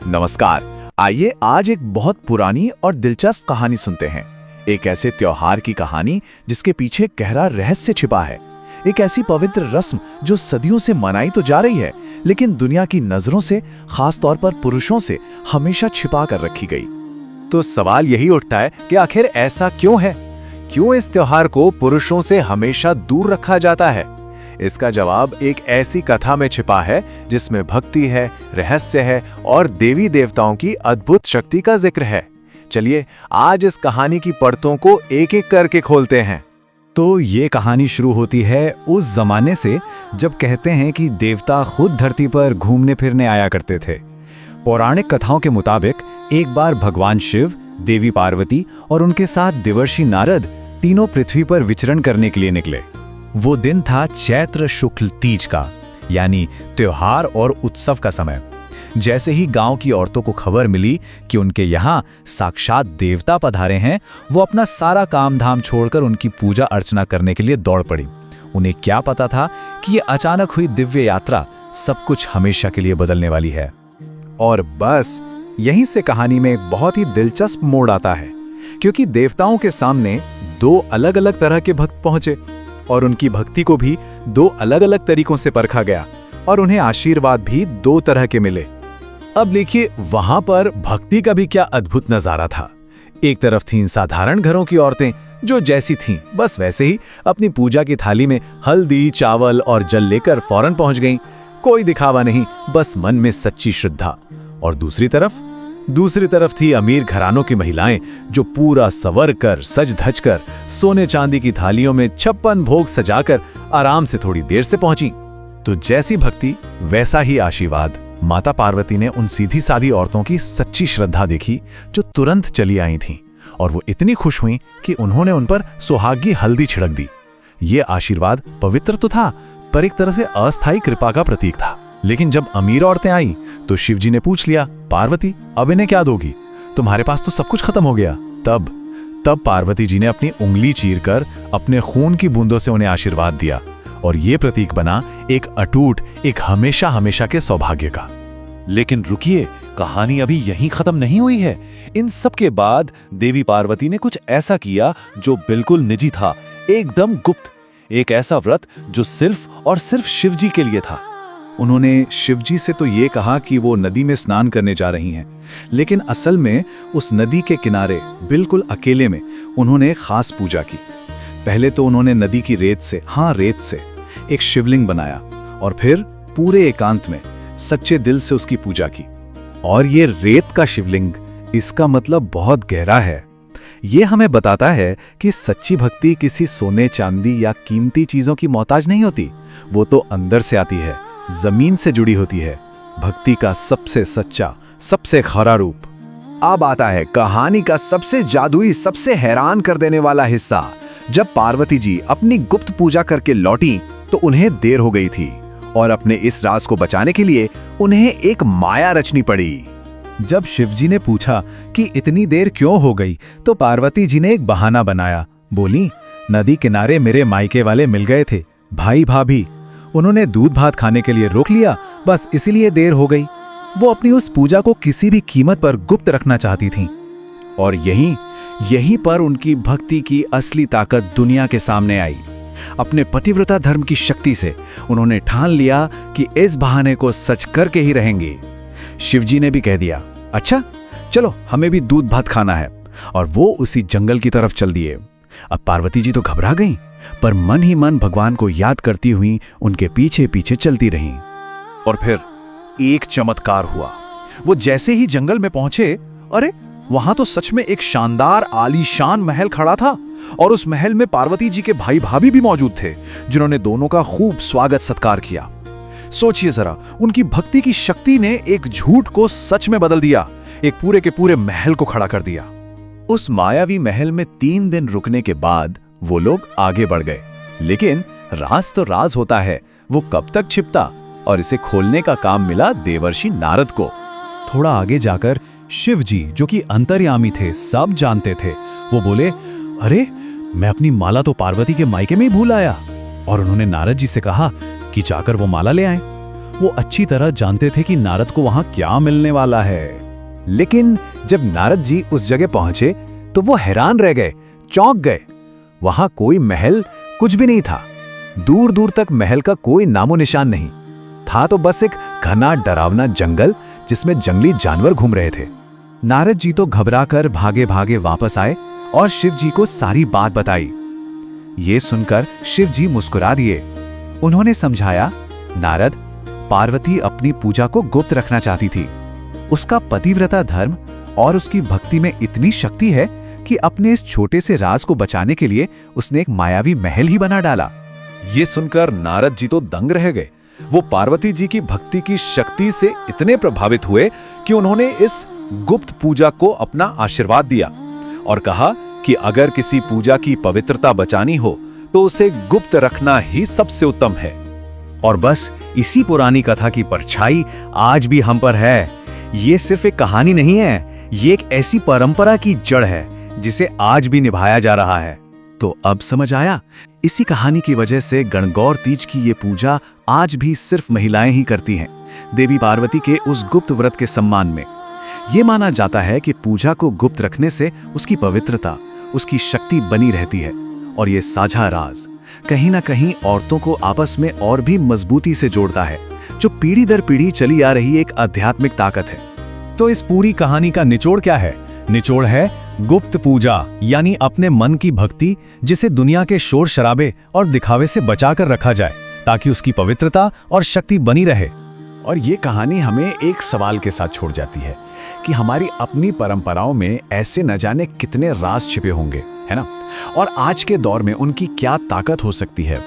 नमस्कार। आइए आज एक बहुत पुरानी और दिलचस्प कहानी सुनते हैं। एक ऐसे त्योहार की कहानी जिसके पीछे गहरा रहस्य छिपा है। एक ऐसी पवित्र रस्म जो सदियों से मनाई तो जा रही है, लेकिन दुनिया की नजरों से, खास तौर पर पुरुषों से, हमेशा छिपा कर रखी गई। तो सवाल यही उठता है कि आखिर ऐसा क्यों है? क्यों इस त्योहार को पुरुषों से हमेशा दूर रखा जाता है? इसका जवाब एक ऐसी कथा में छिपा है जिसमें भक्ति है, रहस्य है और देवी देवताओं की अद्भुत शक्ति का जिक्र है। चलिए आज इस कहानी की परतों को एक एक करके खोलते हैं। तो ये कहानी शुरू होती है उस जमाने से जब कहते हैं कि देवता खुद धरती पर घूमने फिरने आया करते थे। पौराणिक कथाओं के मुताबिक एक बार भगवान शिव, देवी पार्वती और उनके साथ देवर्षि नारद तीनों पृथ्वी पर विचरण करने के लिए निकले। वो दिन था चैत्र शुक्ल तीज का, यानी त्योहार और उत्सव का समय। जैसे ही गांव की औरतों को खबर मिली कि उनके यहाँ साक्षात देवता पधारे हैं, वो अपना सारा काम धाम छोड़कर उनकी पूजा अर्चना करने के लिए दौड़ पड़ी। उन्हें क्या पता था कि ये अचानक हुई दिव्य यात्रा सब कुछ हमेशा के लिए बदलने वाली है। और बस यहीं से कहानी में एक बहुत ही दिलचस्प मोड़ आता है, क्योंकि देवताओं के सामने दो अलग अलग तरह के भक्त पहुंचे और उनकी भक्ति को भी दो अलग अलग तरीकों से परखा गया और उन्हें आशीर्वाद भी दो तरह के मिले। अब देखिए, वहां पर भक्ति का भी क्या अद्भुत नजारा था। एक तरफ थीं साधारण घरों की औरतें जो जैसी थीं बस वैसे ही अपनी पूजा की थाली में हल्दी, चावल और जल लेकर फौरन पहुंच गईं। कोई दिखावा नहीं, बस मन में सच्ची श्रद्धा। और दूसरी तरफ थी अमीर घरानों की महिलाएं जो पूरा सवर कर, सज धज कर, सोने चांदी की थालियों में 56 भोग सजाकर आराम से थोड़ी देर से पहुंची। तो जैसी भक्ति वैसा ही आशीर्वाद। माता पार्वती ने उन सीधी सादी औरतों की सच्ची श्रद्धा देखी जो तुरंत चली आई थीं, और वो इतनी खुश हुईं कि उन्होंने उन पर सुहागी हल्दी छिड़क दी। ये आशीर्वाद पवित्र तो था, पर एक तरह से अस्थायी कृपा का प्रतीक था। लेकिन जब अमीर औरतें आई तो शिवजी ने पूछ लिया, पार्वती अब इन्हें क्या दोगी? तुम्हारे पास तो सब कुछ खत्म हो गया। तब पार्वती जी ने अपनी उंगली चीरकर अपने खून की बूंदों से उन्हें आशीर्वाद दिया, और ये प्रतीक बना एक अटूट, एक हमेशा हमेशा के सौभाग्य का। लेकिन रुकिए, कहानी अभी यहीं खत्म नहीं हुई है। इन सब के बाद देवी पार्वती ने कुछ ऐसा किया जो बिल्कुल निजी था, एकदम गुप्त। एक ऐसा व्रत जो सिर्फ और सिर्फ शिवजी के लिए था। उन्होंने शिवजी से तो ये कहा कि वो नदी में स्नान करने जा रही हैं, लेकिन असल में उस नदी के किनारे बिल्कुल अकेले में उन्होंने खास पूजा की। पहले तो उन्होंने नदी की रेत से एक शिवलिंग बनाया और फिर पूरे एकांत में सच्चे दिल से उसकी पूजा की। और ये रेत का शिवलिंग, इसका मतलब बहुत गहरा है। ये हमें बताता है कि सच्ची भक्ति किसी सोने चांदी या कीमती चीजों की मोहताज नहीं होती। वो तो अंदर से आती है, जमीन से जुड़ी होती है। भक्ति का सबसे सच्चा, सबसे खरा रूप। अब आता है कहानी का सबसे जादुई, सबसे हैरान कर देने वाला हिस्सा। जब पार्वती जी अपनी गुप्त पूजा करके लौटी तो उन्हें देर हो गई थी, और अपने इस राज को बचाने के लिए उन्हें एक माया रचनी पड़ी। जब शिवजी ने पूछा कि इतनी देर क्यों हो गई, तो पार्वती जी ने एक बहाना बनाया। बोली, नदी किनारे मेरे मायके वाले मिल गए थे, भाई भाभी। उन्होंने दूध भात खाने के लिए रोक लिया, बस इसीलिए देर हो गई। वो अपनी उस पूजा को किसी भी कीमत पर गुप्त रखना चाहती थीं। और यहीं पर उनकी भक्ति की असली ताकत दुनिया के सामने आई। अपने पतिव्रता धर्म की शक्ति से उन्होंने ठान लिया कि इस बहाने को सच करके ही रहेंगे। शिवजी ने भी कह दिया, अच्छा चलो, हमें भी दूध भात खाना है, और वो उसी जंगल की तरफ चल दिए। अब पार्वती जी तो घबरा गईं, पर मन ही मन भगवान को याद करती हुई उनके पीछे पीछे चलती रहीं। और फिर एक चमत्कार हुआ। वो जैसे ही जंगल में पहुंचे, अरे वहां तो सच में एक शानदार आलीशान महल खड़ा था, और उस महल में पार्वती जी के भाई भाभी भी मौजूद थे, जिन्होंने दोनों का खूब स्वागत सत्कार किया। सोचिए जरा, उनकी भक्ति की शक्ति ने एक झूठ को सच में बदल दिया, एक पूरे के पूरे महल को खड़ा कर दिया। उस मायावी महल में 3 दिन रुकने के बाद वो लोग आगे बढ़ गए। लेकिन राज तो राज होता है, वो कब तक छिपता, और इसे खोलने का काम मिला देवर्षि नारद को। थोड़ा आगे जाकर शिवजी, जो कि अंतर्यामी थे, सब जानते थे, वो बोले, अरे मैं अपनी माला तो पार्वती के मायके में ही भूल आया। और उन्होंने नारद जी से कहा कि जाकर वो माला ले आएं। वो अच्छी तरह जानते थे कि नारद को वहां क्या मिलने वाला है। लेकिन जब नारद जी उस जगह पहुंचे तो वो हैरान रह गए, चौंक गए। वहां कोई महल कुछ भी नहीं था। दूर दूर तक महल का कोई नामो निशान नहीं था, तो बस एक घना डरावना जंगल जिसमें जंगली जानवर घूम रहे थे। नारद जी तो घबराकर भागे भागे वापस आए और शिव जी को सारी बात बताई। ये सुनकर शिव जी मुस्कुरा दिए। उन्होंने समझाया, नारद, पार्वती अपनी पूजा को गुप्त रखना चाहती थी। उसका पतिव्रता धर्म और उसकी भक्ति में इतनी शक्ति है कि अपने इस छोटे से राज को बचाने के लिए उसने एक मायावी महल ही बना डाला। ये सुनकर नारद जी तो दंग रह गए। वो पार्वती जी की भक्ति की शक्ति से इतने प्रभावित हुए कि उन्होंने इस गुप्त पूजा को अपना आशीर्वाद दिया और कहा कि अगर किसी पूजा की पवित्रता बचानी हो तो उसे गुप्त रखना ही सबसे उत्तम है। और बस इसी पुरानी कथा की परछाई आज भी हम पर है। ये सिर्फ एक कहानी नहीं है, ये एक ऐसी परंपरा की जड़ है जिसे आज भी निभाया जा रहा है। तो अब समझ आया, इसी कहानी की वजह से गणगौर तीज की ये पूजा आज भी सिर्फ महिलाएं ही करती हैं, देवी पार्वती के उस गुप्त व्रत के सम्मान में। ये माना जाता है कि पूजा को गुप्त रखने से उसकी पवित्रता, उसकी शक्ति बनी रहती है और ये साझा राज कहीं ना कहीं औरतों को आपस में और भी मजबूती से जोड़ता है, जो पीढ़ी दर पीढ़ी चली आ रही एक आध्यात्मिक ताकत है। तो इस पूरी कहानी का निचोड़ क्या है? निचोड़ है गुप्त पूजा, यानी अपने मन की भक्ति जिसे दुनिया के शोर शराबे और दिखावे से बचाकर रखा जाए ताकि उसकी पवित्रता और शक्ति बनी रहे। और ये कहानी हमें एक सवाल के साथ छोड़ जाती है कि हमारी अपनी परंपराओं में ऐसे न जाने कितने राज छिपे होंगे, है ना? और आज के दौर में उनकी क्या ताकत हो सकती है,